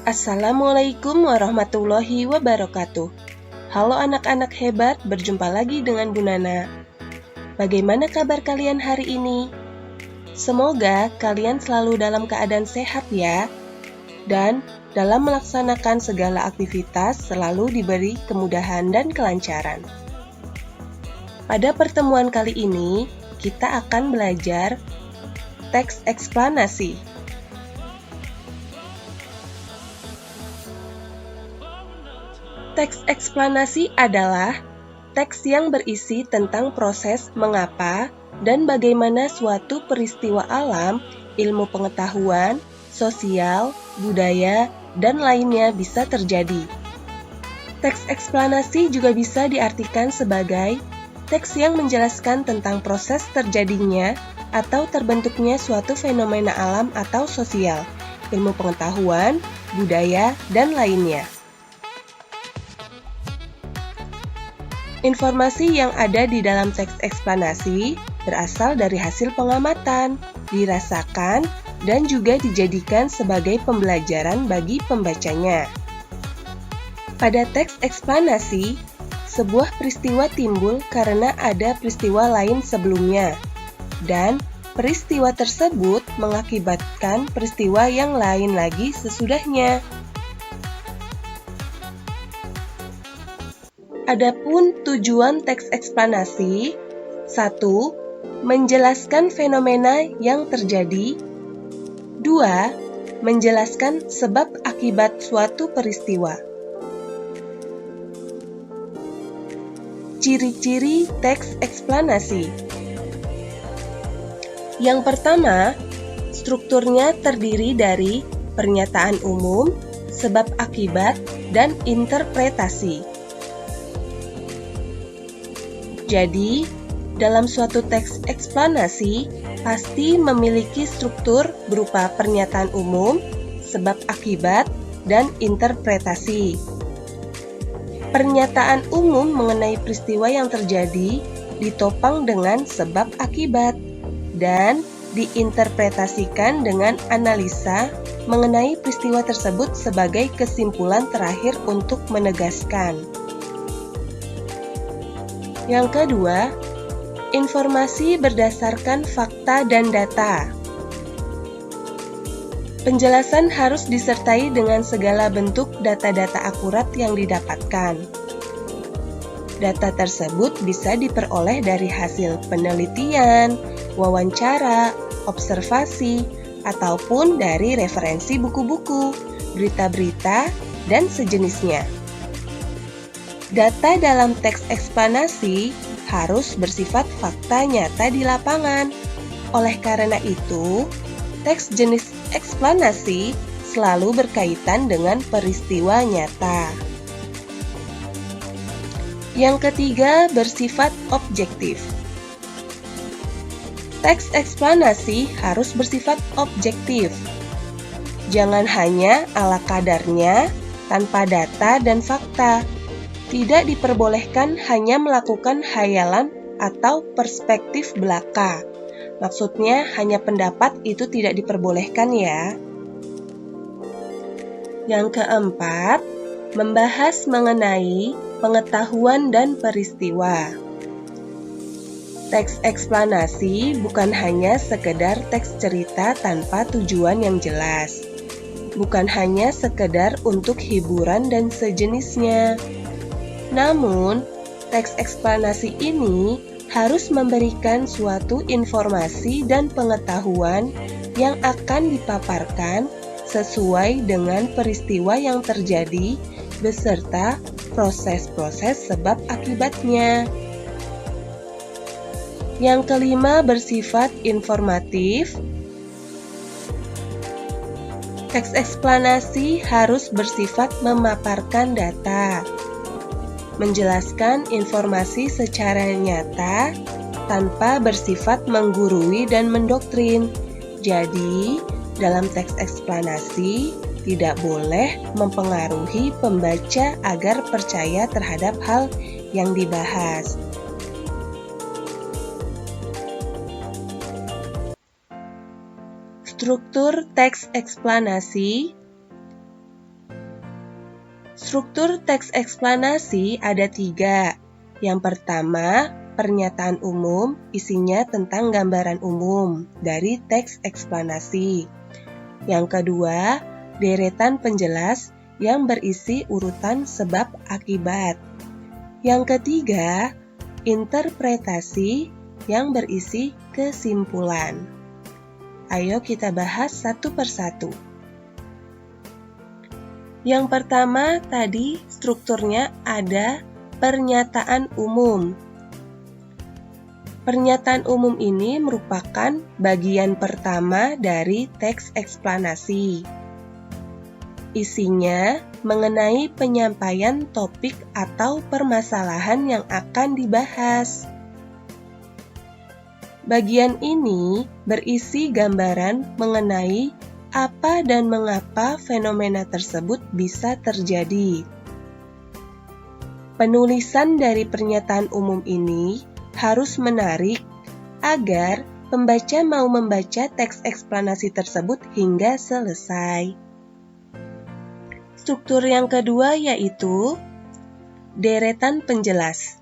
Assalamualaikum warahmatullahi wabarakatuh. Halo anak-anak hebat, berjumpa lagi dengan Bu Nana. Bagaimana kabar kalian hari ini? Semoga kalian selalu dalam keadaan sehat ya. Dan dalam melaksanakan segala aktivitas selalu diberi kemudahan dan kelancaran. Pada pertemuan kali ini, kita akan belajar teks eksplanasi. Teks eksplanasi adalah teks yang berisi tentang proses mengapa dan bagaimana suatu peristiwa alam, ilmu pengetahuan, sosial, budaya, dan lainnya bisa terjadi. Teks eksplanasi juga bisa diartikan sebagai teks yang menjelaskan tentang proses terjadinya atau terbentuknya suatu fenomena alam atau sosial, ilmu pengetahuan, budaya, dan lainnya. Informasi yang ada di dalam teks eksplanasi berasal dari hasil pengamatan, dirasakan, dan juga dijadikan sebagai pembelajaran bagi pembacanya. Pada teks eksplanasi, sebuah peristiwa timbul karena ada peristiwa lain sebelumnya, dan peristiwa tersebut mengakibatkan peristiwa yang lain lagi sesudahnya. Adapun tujuan teks eksplanasi, 1. Menjelaskan fenomena yang terjadi. 2. Menjelaskan sebab akibat suatu peristiwa. Ciri-ciri teks eksplanasi. Yang pertama, strukturnya terdiri dari pernyataan umum, sebab akibat, dan interpretasi. Jadi, dalam suatu teks eksplanasi pasti memiliki struktur berupa pernyataan umum, sebab akibat, dan interpretasi. Pernyataan umum mengenai peristiwa yang terjadi ditopang dengan sebab akibat dan diinterpretasikan dengan analisa mengenai peristiwa tersebut sebagai kesimpulan terakhir untuk menegaskan. Yang kedua, informasi berdasarkan fakta dan data. Penjelasan harus disertai dengan segala bentuk data-data akurat yang didapatkan. Data tersebut bisa diperoleh dari hasil penelitian, wawancara, observasi, ataupun dari referensi buku-buku, berita-berita, dan sejenisnya. Data dalam teks eksplanasi harus bersifat fakta nyata di lapangan. Oleh karena itu, teks jenis eksplanasi selalu berkaitan dengan peristiwa nyata. Yang ketiga, bersifat objektif. Teks eksplanasi harus bersifat objektif. Jangan hanya ala kadarnya, tanpa data dan fakta. Tidak diperbolehkan hanya melakukan hayalan atau perspektif belaka. Maksudnya, hanya pendapat itu tidak diperbolehkan ya. Yang keempat, membahas mengenai pengetahuan dan peristiwa. Teks eksplanasi bukan hanya sekedar teks cerita tanpa tujuan yang jelas. Bukan hanya sekedar untuk hiburan dan sejenisnya. Namun, teks eksplanasi ini harus memberikan suatu informasi dan pengetahuan yang akan dipaparkan sesuai dengan peristiwa yang terjadi beserta proses-proses sebab akibatnya. Yang kelima, bersifat informatif. Teks eksplanasi harus bersifat memaparkan data, menjelaskan informasi secara nyata tanpa bersifat menggurui dan mendoktrin. Jadi, dalam teks eksplanasi tidak boleh mempengaruhi pembaca agar percaya terhadap hal yang dibahas. Struktur teks eksplanasi. Struktur teks eksplanasi ada 3. Yang pertama, pernyataan umum, isinya tentang gambaran umum dari teks eksplanasi. Yang kedua, deretan penjelas yang berisi urutan sebab akibat. Yang ketiga, interpretasi yang berisi kesimpulan. Ayo kita bahas satu persatu. Yang pertama tadi strukturnya ada pernyataan umum. Pernyataan umum ini merupakan bagian pertama dari teks eksplanasi. Isinya mengenai penyampaian topik atau permasalahan yang akan dibahas. Bagian ini berisi gambaran mengenai apa dan mengapa fenomena tersebut bisa terjadi. Penulisan dari pernyataan umum ini harus menarik agar pembaca mau membaca teks eksplanasi tersebut hingga selesai. Struktur yang kedua yaitu deretan penjelas.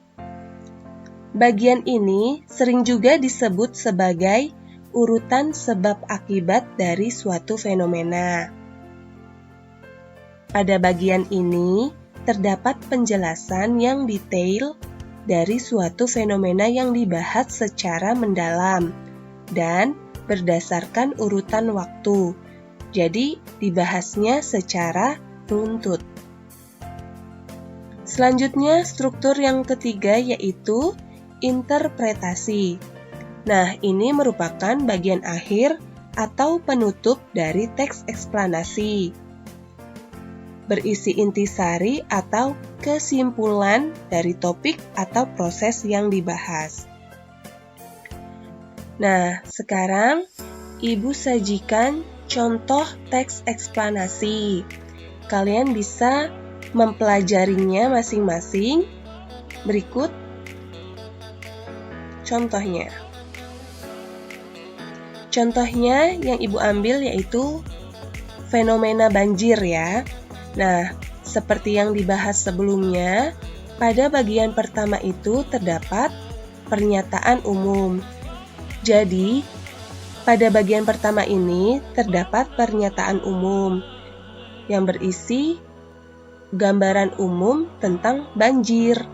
Bagian ini sering juga disebut sebagai urutan sebab akibat dari suatu fenomena. Pada bagian ini terdapat penjelasan yang detail dari suatu fenomena yang dibahas secara mendalam dan berdasarkan urutan waktu. Jadi dibahasnya secara runtut. Selanjutnya struktur yang ketiga yaitu interpretasi. Nah, ini merupakan bagian akhir atau penutup dari teks eksplanasi. Berisi intisari atau kesimpulan dari topik atau proses yang dibahas. Nah, sekarang Ibu sajikan contoh teks eksplanasi. Kalian bisa mempelajarinya masing-masing. Berikut contohnya. Contohnya yang Ibu ambil yaitu fenomena banjir ya. Nah, seperti yang dibahas sebelumnya, pada bagian pertama itu terdapat pernyataan umum. Jadi, pada bagian pertama ini terdapat pernyataan umum yang berisi gambaran umum tentang banjir.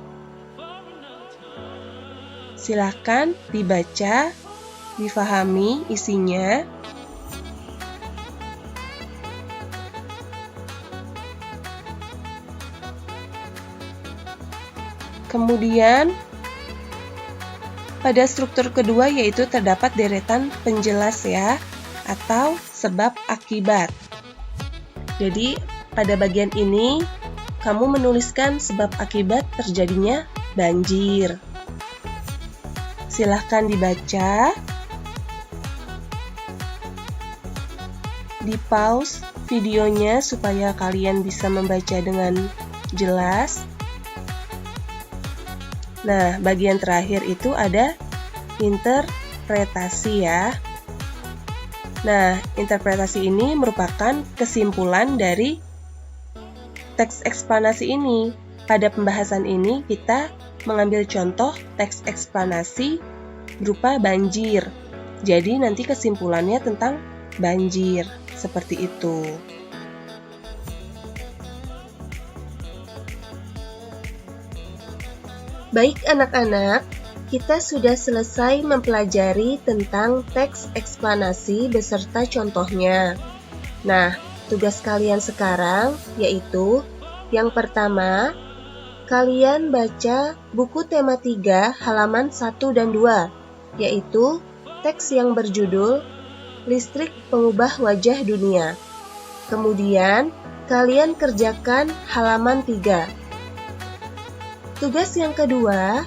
Silakan dibaca, difahami isinya. Kemudian, pada struktur kedua yaitu terdapat deretan penjelas ya, atau sebab akibat. Jadi, pada bagian ini, kamu menuliskan sebab akibat terjadinya banjir. Silahkan dibaca. Di-pause videonya supaya kalian bisa membaca dengan jelas. Nah, bagian terakhir itu ada interpretasi ya. Nah, interpretasi ini merupakan kesimpulan dari teks eksplanasi ini. Pada pembahasan ini kita mengambil contoh teks eksplanasi berupa banjir. Jadi nanti kesimpulannya tentang banjir. Seperti itu. Baik anak-anak, kita sudah selesai mempelajari tentang teks eksplanasi beserta contohnya. Nah, tugas kalian sekarang yaitu yang pertama, kalian baca buku tema 3 halaman 1 dan 2, yaitu teks yang berjudul Listrik Pengubah Wajah Dunia. Kemudian, kalian kerjakan halaman 3. Tugas yang kedua,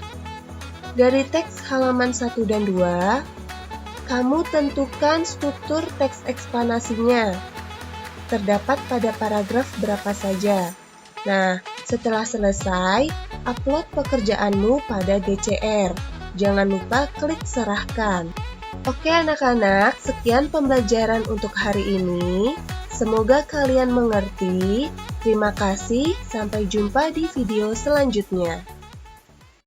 dari teks halaman 1 dan 2, kamu tentukan struktur teks eksplanasinya. Terdapat pada paragraf berapa saja. Nah, setelah selesai, upload pekerjaanmu pada GCR. Jangan lupa klik serahkan. Oke anak-anak, sekian pembelajaran untuk hari ini. Semoga kalian mengerti Terima kasih, sampai jumpa di video selanjutnya.